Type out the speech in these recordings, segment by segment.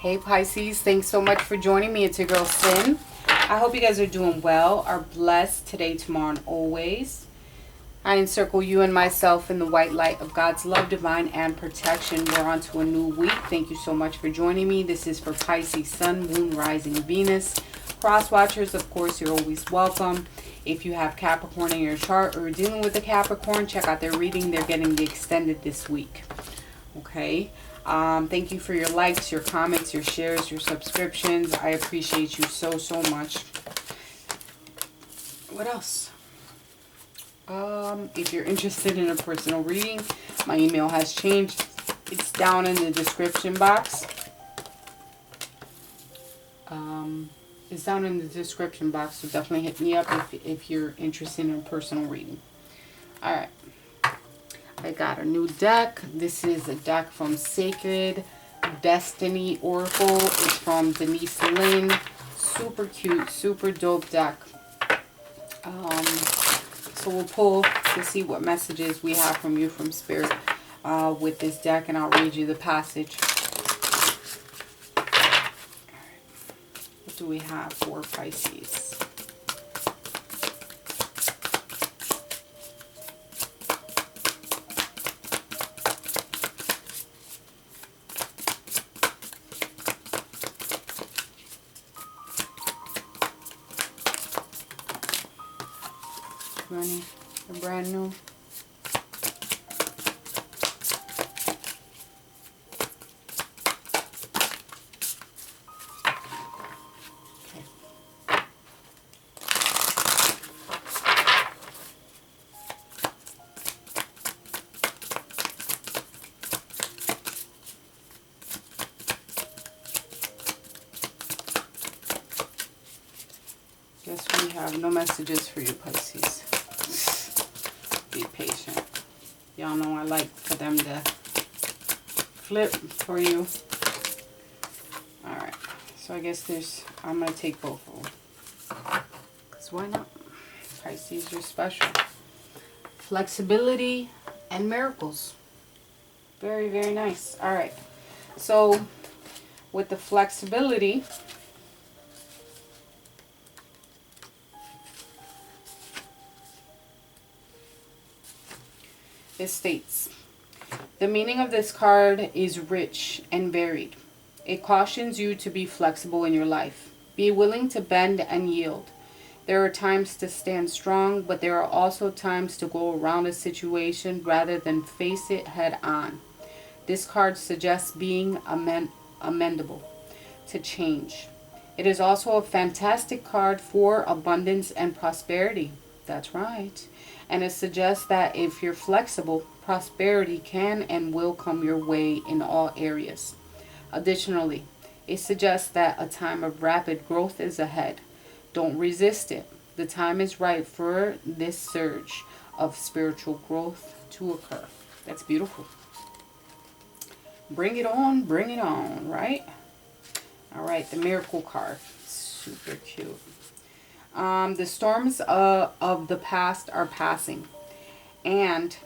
Hey Pisces, thanks so much for joining me. It's your girl Sin. I hope you guys are doing well, are blessed today, tomorrow, and always. I encircle you and myself in the white light of God's love, divine, and protection. We're on to a new week. Thank you so much for joining me. This is for Pisces, Sun, Moon, Rising, Venus. Cross watchers, of course, you're always welcome. If you have Capricorn in your chart or are dealing with a Capricorn, check out their reading. They're getting the extended this week. Okay. Thank you for your likes, your comments, your shares, your subscriptions. I appreciate you so, so much. What else? If you're interested in a personal reading, my email has changed. It's down in the description box. It's down in the description box, so definitely hit me up if you're interested in a personal reading. All right. I got a new deck. This is a deck from Sacred Destiny Oracle. It's from Denise Lynn. Super cute, super dope deck. So we'll pull to see what messages we have from you from Spirit with this deck, and I'll read you the passage. What do we have for Pisces? Running a brand new. Guess we have no messages for you, Pisces. Be patient. Y'all know I like for them to flip for you. Alright. So I guess I'm going to take both of them. Because why not? Pisces, you're special. Flexibility and miracles. Very, very nice. Alright. So with the flexibility, it states, the meaning of this card is rich and varied. It cautions you to be flexible in your life. Be willing to bend and yield. There are times to stand strong, but there are also times to go around a situation rather than face it head on. This card suggests being amendable to change. It is also a fantastic card for abundance and prosperity. That's right. And it suggests that if you're flexible, prosperity can and will come your way in all areas. Additionally, it suggests that a time of rapid growth is ahead. Don't resist it. The time is right for this surge of spiritual growth to occur. That's beautiful. Bring it on, right? All right, the miracle card. Super cute. The storms of the past are passing, and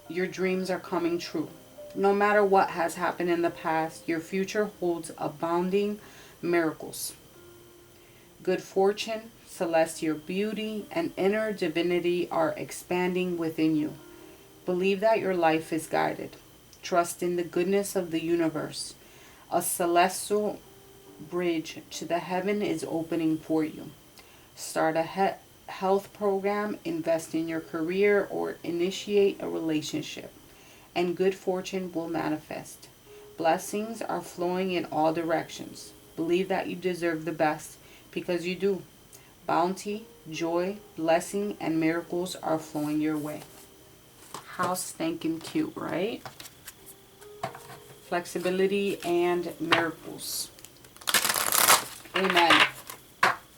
your dreams are coming true. No matter what has happened in the past, your future holds abounding miracles. Good fortune, celestial beauty, and inner divinity are expanding within you. Believe that your life is guided. Trust in the goodness of the universe. A celestial bridge to the heaven is opening for you. Start a health program, invest in your career, or initiate a relationship, and good fortune will manifest. Blessings are flowing in all directions. Believe that you deserve the best, because you do. Bounty, joy, blessing, and miracles are flowing your way. How stinking cute, right? Flexibility and miracles. Amen.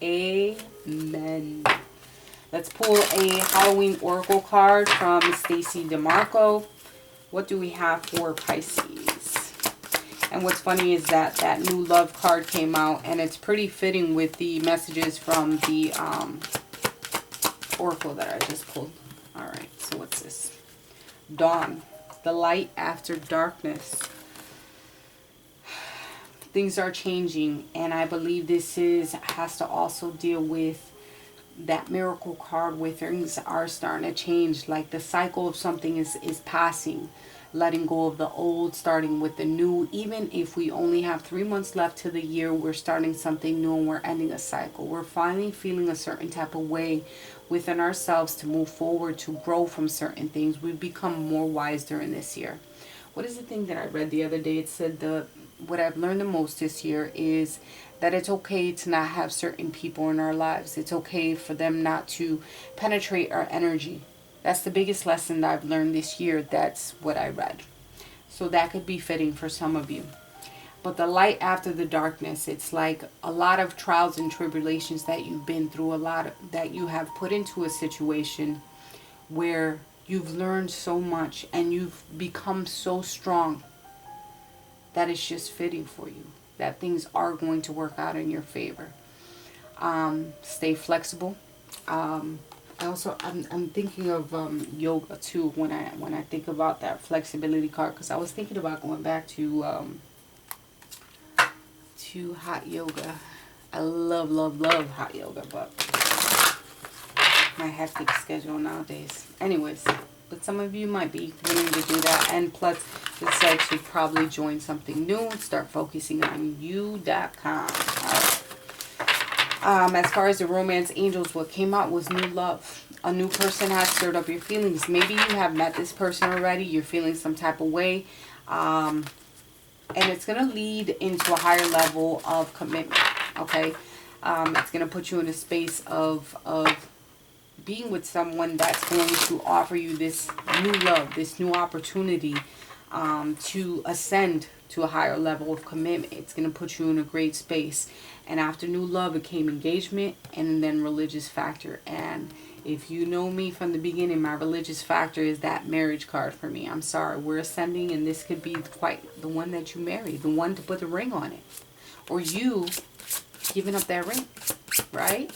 Amen. Let's pull a Halloween Oracle card from Stacy DeMarco. What do we have for Pisces? And what's funny is that that new love card came out, and it's pretty fitting with the messages from the Oracle that I just pulled. All right, so what's this? Dawn, the light after darkness. things are changing, and I believe this has to also deal with that miracle card where things are starting to change, like the cycle of something is passing, letting go of the old, starting with the new. Even if we only have 3 months left to the year, we're starting something new and we're ending a cycle. We're finally feeling a certain type of way within ourselves to move forward, to grow from certain things. We've become more wise during this year. What is the thing that I read the other day? It said what I've learned the most this year is that it's okay to not have certain people in our lives. It's okay for them not to penetrate our energy. That's the biggest lesson that I've learned this year. That's what I read. So that could be fitting for some of you. But the light after the darkness, it's like a lot of trials and tribulations that you've been through, that you have put into a situation where you've learned so much and you've become so strong that it's just fitting for you, that things are going to work out in your favor. Stay flexible. I'm thinking of yoga too when I think about that flexibility card, because I was thinking about going back to hot yoga. I love hot yoga, but my hectic schedule nowadays. Anyways, but some of you might be willing to do that. And plus, it said to probably join something new and start focusing on you.com. All right. As far as the romance angels, what came out was new love. A new person has stirred up your feelings. Maybe you have met this person already. You're feeling some type of way. And it's going to lead into a higher level of commitment. Okay. It's going to put you in a space of being with someone that's going to offer you this new love, this new opportunity to ascend to a higher level of commitment. It's going to put you in a great space. And after new love, it came engagement and then religious factor. And if you know me from the beginning, my religious factor is that marriage card for me. I'm sorry, we're ascending, and this could be quite the one that you marry, the one to put the ring on it. Or you giving up that ring, right?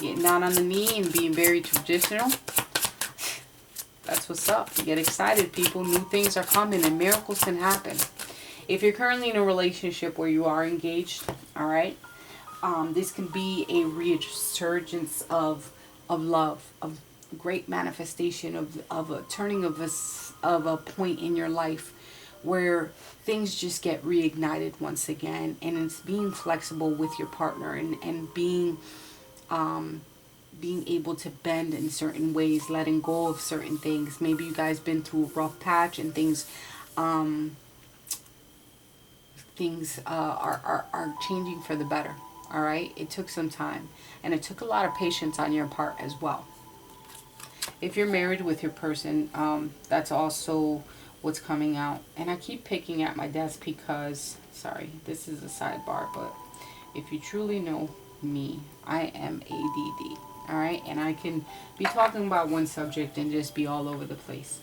Getting down on the knee and being very traditional. That's what's up. Get excited, people. New things are coming and miracles can happen. If you're currently in a relationship where you are engaged, all right, this can be a resurgence of love, of great manifestation, of a turning of a point in your life where things just get reignited once again. And it's being flexible with your partner and being able to bend in certain ways, letting go of certain things. Maybe you guys been through a rough patch and things are changing for the better. All right, it took some time, and it took a lot of patience on your part as well. If you're married with your person, that's also what's coming out. And I keep picking at my desk because, sorry, this is a sidebar, but if you truly know me, I am ADD. All right, and I can be talking about one subject and just be all over the place.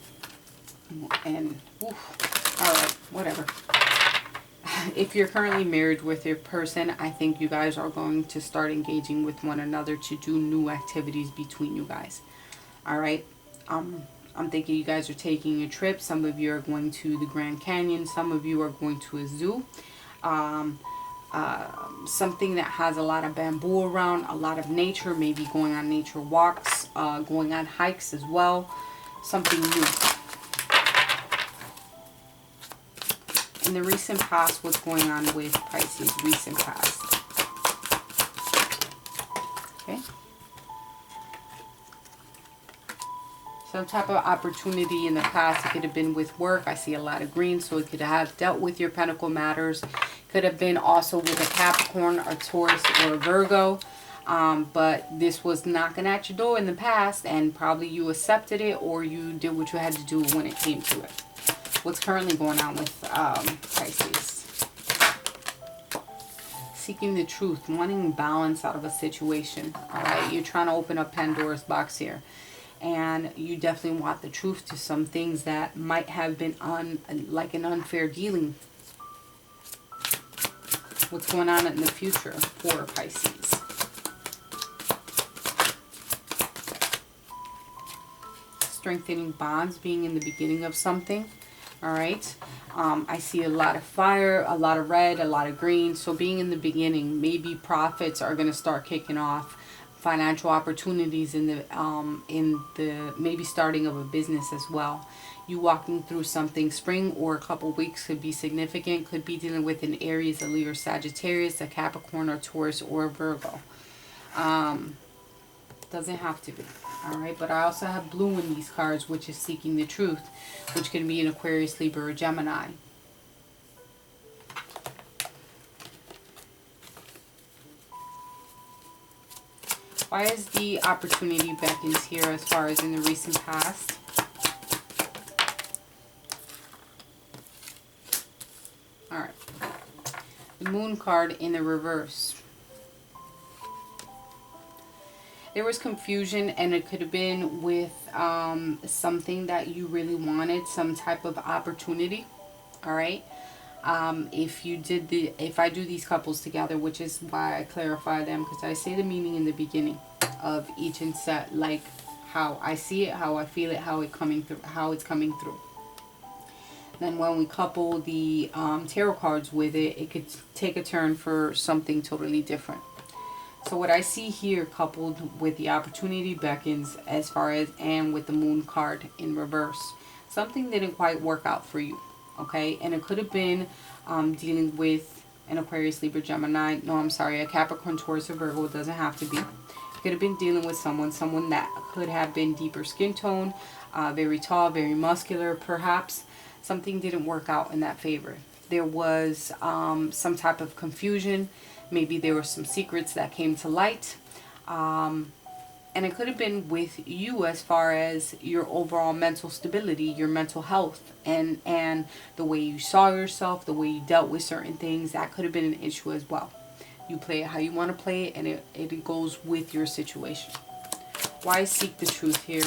And all right, whatever. If you're currently married with your person, I think you guys are going to start engaging with one another to do new activities between you guys. All right. I'm thinking you guys are taking a trip. Some of you are going to the Grand Canyon. Some of you are going to a zoo. Something that has a lot of bamboo around, a lot of nature, maybe going on nature walks, going on hikes as well. Something new. In the recent past, what's going on with Pisces? Recent past. Okay. Some type of opportunity in the past. It could have been with work. I see a lot of green, so it could have dealt with your pentacle matters. Could have been also with a Capricorn, a Taurus, or a Virgo. But this was knocking at your door in the past, and probably you accepted it or you did what you had to do when it came to it. What's currently going on with Pisces? Seeking the truth, wanting balance out of a situation. All right, you're trying to open up Pandora's box here, and you definitely want the truth to some things that might have been like an unfair dealing. What's going on in the future for Pisces? Strengthening bonds, being in the beginning of something. All right. I see a lot of fire, a lot of red, a lot of green. So being in the beginning, maybe profits are going to start kicking off. Financial opportunities in the maybe starting of a business as well. You walking through something. Spring or a couple weeks could be significant. Could be dealing with an Aries, a Leo, Sagittarius, a Capricorn, or Taurus, or a Virgo. Doesn't have to be. All right, but I also have blue in these cards, which is seeking the truth, which can be an Aquarius, Libra, or Gemini. Why is the opportunity beckons here as far as in the recent past? All right. The Moon card in the reverse. There was confusion, and it could have been with something that you really wanted, some type of opportunity. All right. If I do these couples together, which is why I clarify them, because I say the meaning in the beginning of each and set, like how I see it, how I feel it, how it's coming through. Then when we couple the tarot cards with it, it could take a turn for something totally different. So what I see here, coupled with the opportunity beckons, as far as, and with the Moon card in reverse, something didn't quite work out for you. Okay, and it could have been dealing with an Aquarius, Libra, Gemini. No, I'm sorry, a Capricorn, Taurus, or Virgo. It doesn't have to be. It could have been dealing with someone that could have been deeper skin tone, very tall, very muscular, perhaps. Something didn't work out in that favor. There was some type of confusion. Maybe there were some secrets that came to light. And it could have been with you as far as your overall mental stability, your mental health, and the way you saw yourself, the way you dealt with certain things. That could have been an issue as well. You play it how you want to play it, and it goes with your situation. Why seek the truth here?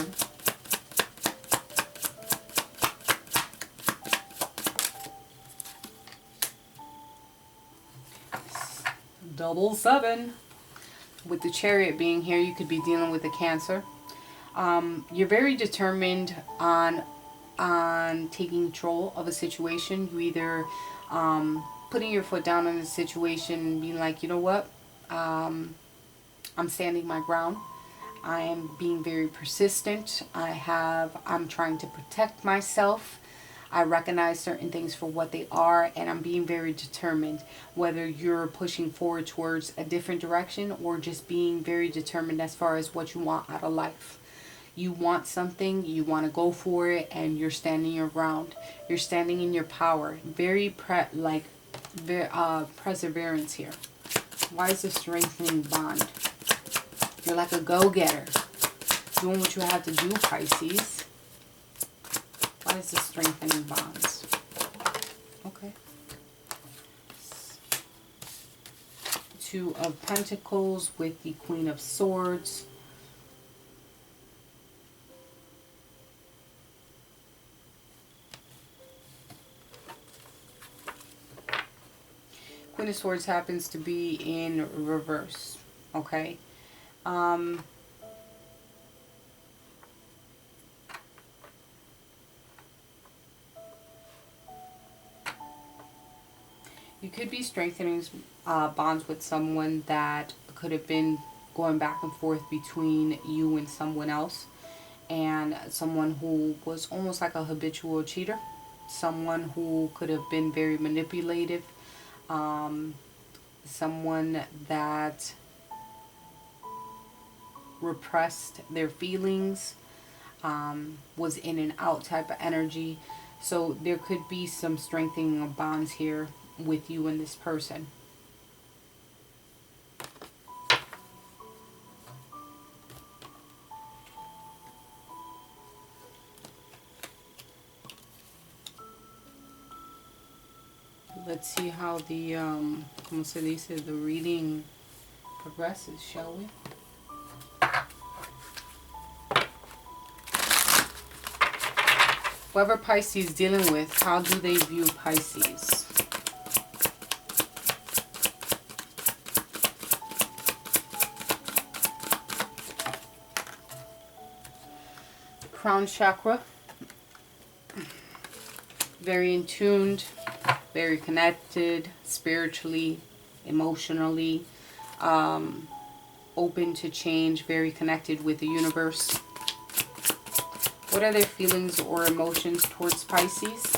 Double 7. With the Chariot being here, you could be dealing with a Cancer. You're very determined on taking control of a situation. You either putting your foot down on the situation and being like, you know what, I'm standing my ground. I am being very persistent. I'm trying to protect myself. I recognize certain things for what they are, and I'm being very determined, whether you're pushing forward towards a different direction or just being very determined as far as what you want out of life. You want something, you want to go for it, and you're standing your ground. You're standing in your power. Very perseverance here. Why is the strengthening bond? You're like a go-getter, doing what you have to do, Pisces. Why is the strengthening bonds? Okay. Two of Pentacles with the Queen of Swords. Queen of Swords happens to be in reverse. Okay. You could be strengthening bonds with someone that could have been going back and forth between you and someone else, and someone who was almost like a habitual cheater, someone who could have been very manipulative, someone that repressed their feelings, was in and out type of energy. So there could be some strengthening of bonds here with you and this person. Let's see how the the reading progresses, shall we? Whoever Pisces is dealing with, how do they view Pisces? Crown chakra. very in tuned, very connected spiritually, emotionally, open to change, very connected with the universe. What are their feelings or emotions towards Pisces?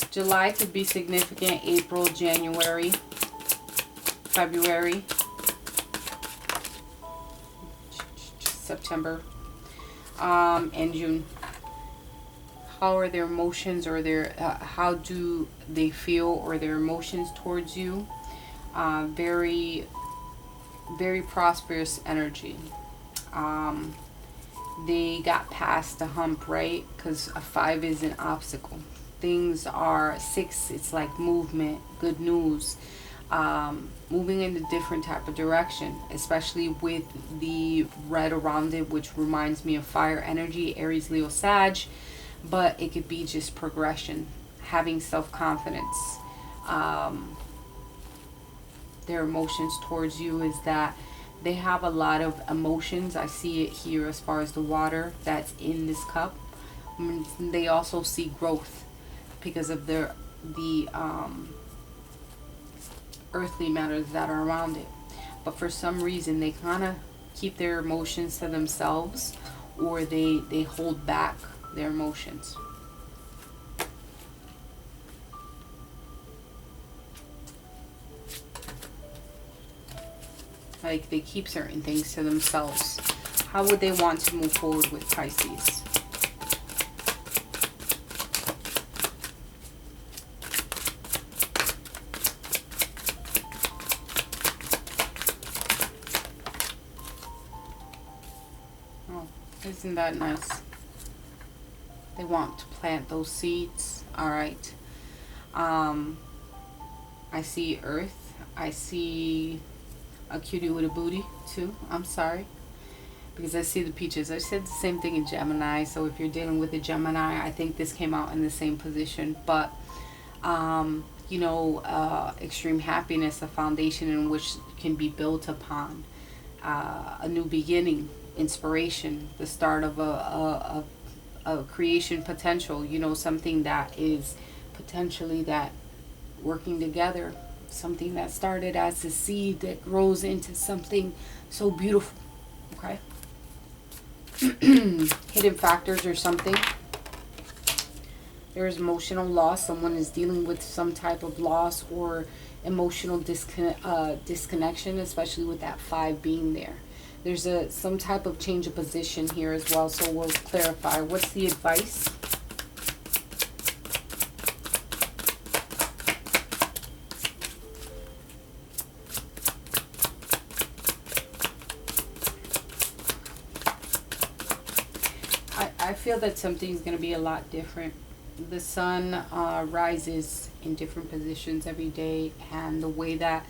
July could be significant. April, January, February, September, and June. How are their emotions, or their how do they feel, or their emotions towards you? Very, very prosperous energy. They got past the hump, right? Because a 5 is an obstacle. Things are 6. It's like movement, good news. Moving in a different type of direction, especially with the red around it, which reminds me of fire energy, Aries, Leo, Sag. But it could be just progression, having self-confidence. Their emotions towards you is that they have a lot of emotions. I see it here as far as the water that's in this cup. They also see growth because of the earthly matters that are around it. But for some reason, they kind of keep their emotions to themselves, or they hold back their emotions. Like, they keep certain things to themselves. How would they want to move forward with Pisces? Oh, isn't that nice? They want to plant those seeds. All right. I see Earth. I see a cutie with a booty too. I'm sorry, because I see the peaches. I said the same thing in Gemini. So if you're dealing with a Gemini, I think this came out in the same position. But you know, extreme happiness, a foundation in which can be built upon, a new beginning, inspiration, the start of a creation potential. You know, something that is potentially that working together, something that started as a seed that grows into something so beautiful. Okay. Hidden factors or something. There's emotional loss. Someone is dealing with some type of loss or emotional disconnection, especially with that 5 being there. There's some type of change of position here as well, so we'll clarify. What's the advice? I feel that something's going to be a lot different. The sun rises in different positions every day, and the way that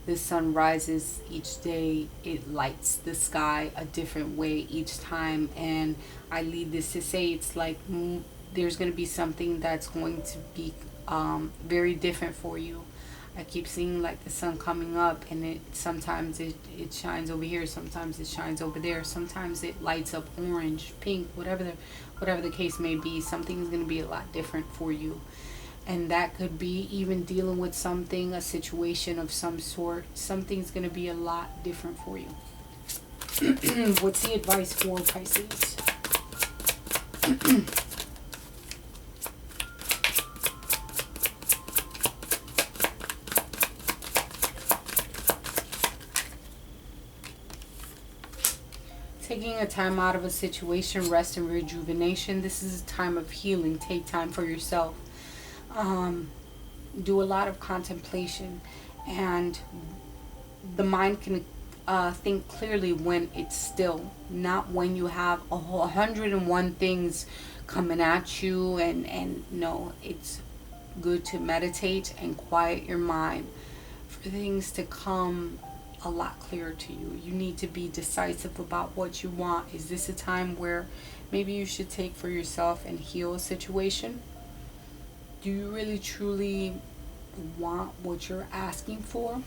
the sun rises each day, it lights the sky a different way each time. And I lead this to say it's like there's going to be something that's going to be very different for you. I keep seeing like the sun coming up, and sometimes it shines over here, sometimes it shines over there, sometimes it lights up orange, pink, whatever the case may be. Something's going to be a lot different for you. And that could be even dealing with something, a situation of some sort. Something's going to be a lot different for you. What's the advice for Pisces? Taking a time out of a situation, rest and rejuvenation. This is a time of healing. Take time for yourself. Do a lot of contemplation, and the mind can think clearly when it's still, not when you have 101 things coming at you. And no, it's good to meditate and quiet your mind for things to come a lot clearer to you. You need to be decisive about what you want. Is this a time where maybe you should take for yourself and heal a situation? Do you really truly want what you're asking for?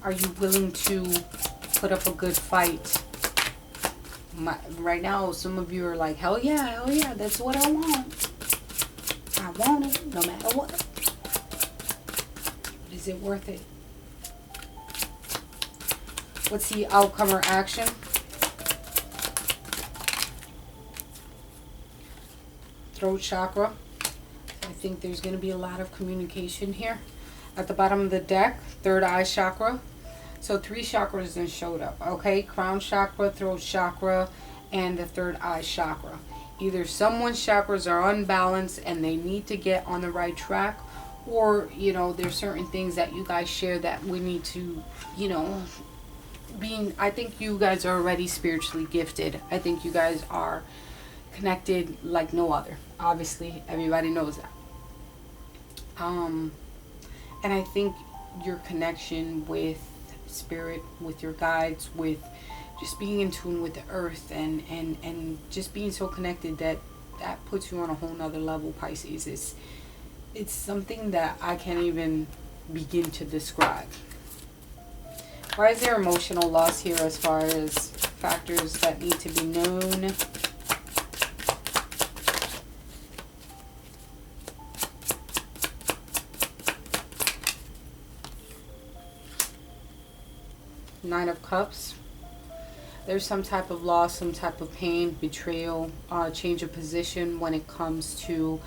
Are you willing to put up a good fight? Right now, some of you are like, hell yeah, that's what I want. I want it, no matter what. But is it worth it? What's the outcome or action? Throat chakra. I think there's going to be a lot of communication here. At the bottom of the deck, third eye chakra. So 3 chakras then showed up. Okay, crown chakra, throat chakra, and the third eye chakra. Either someone's chakras are unbalanced and they need to get on the right track, or, you know, there's certain things that you guys share that we need to, you know, I think you guys are already spiritually gifted. I think you guys are connected like no other. Obviously, everybody knows that. And I think your connection with spirit, with your guides, with just being in tune with the earth, and just being so connected, that puts you on a whole nother level, Pisces. It's something that I can't even begin to describe. Why is there emotional loss here as far as factors that need to be known? Nine of Cups. There's some type of loss, some type of pain, betrayal, change of position when it comes to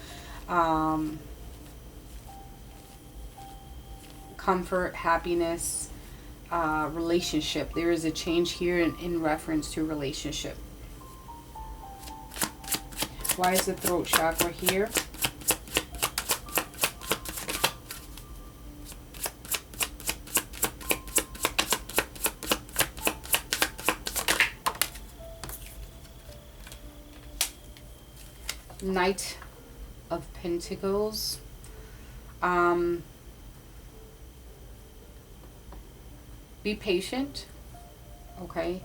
comfort, happiness, relationship. There is a change here in reference to relationship. Why is the throat chakra here? Knight of Pentacles. Be patient. Okay.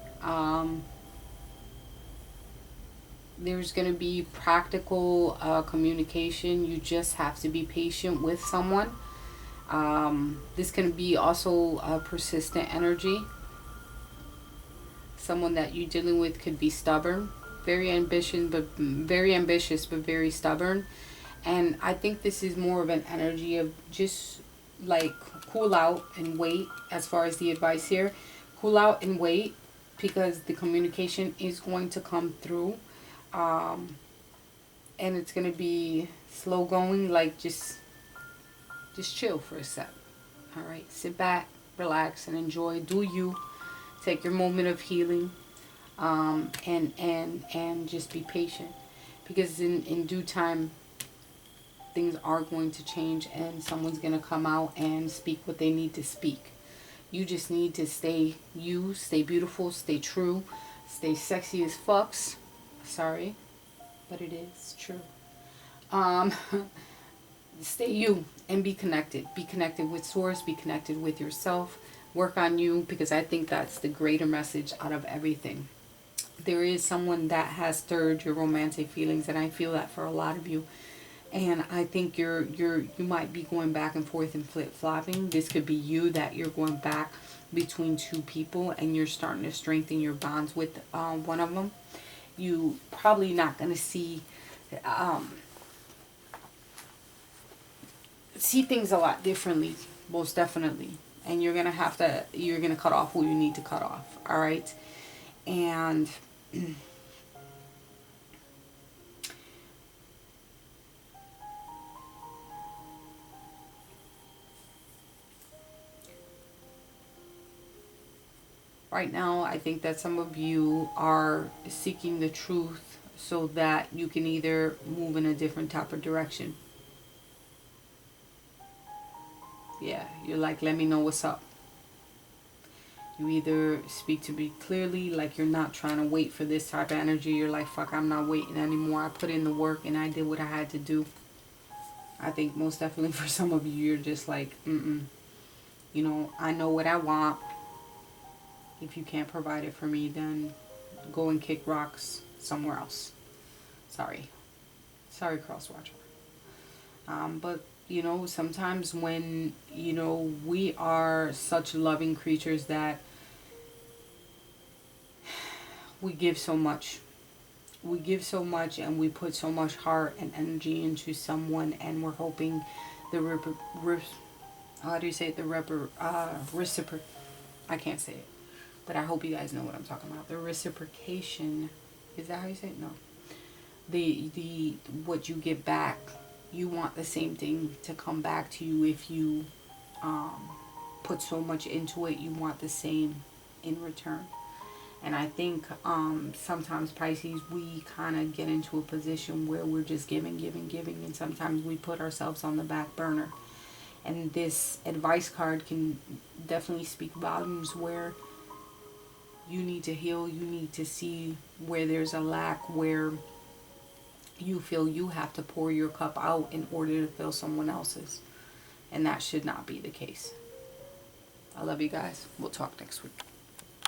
There's going to be practical communication. You just have to be patient with someone. This can be also a persistent energy. Someone that you're dealing with could be stubborn. Very ambitious, but very stubborn. And I think this is more of an energy of just like cool out and wait. As far as the advice here, cool out and wait, because the communication is going to come through, and it's going to be slow going. Like just chill for a sec. All right, sit back, relax, and enjoy. Do you take your moment of healing? And just be patient, because in due time things are going to change, and someone's going to come out and speak what they need to speak. You just need to stay you, stay beautiful, stay true, stay sexy as fucks. Sorry, but it is true. Stay you and be connected. Be connected with source, be connected with yourself. Work on you, because I think that's the greater message out of everything. There is someone that has stirred your romantic feelings, and I feel that for a lot of you. And I think you might be going back and forth and flip-flopping. This could be you, that you're going back between two people and you're starting to strengthen your bonds with one of them. You probably not going to see things a lot differently, most definitely. And you're going to cut off who you need to cut off. All right. And right now, I think that some of you are seeking the truth so that you can either move in a different type of direction. Yeah, you're like, let me know what's up. You either speak to me clearly, like you're not trying to wait for this type of energy. You're like, fuck, I'm not waiting anymore. I put in the work and I did what I had to do. I think most definitely for some of you, you're just like, you know, I know what I want. If you can't provide it for me, then go and kick rocks somewhere else. Sorry, crosswatcher. But you know, sometimes when, you know, we are such loving creatures that we give so much. We give so much and we put so much heart and energy into someone, and we're hoping the how do you say it? Reciproc. I can't say it, but I hope you guys know what I'm talking about. The reciprocation. Is that how you say it? No. The what you give back. You want the same thing to come back to you. If you put so much into it, you want the same in return. And I think sometimes Pisces, we kind of get into a position where we're just giving, giving, giving, and sometimes we put ourselves on the back burner. And this advice card can definitely speak volumes where you need to heal, you need to see where there's a lack, where you feel you have to pour your cup out in order to fill someone else's. And that should not be the case. I love you guys. We'll talk next week.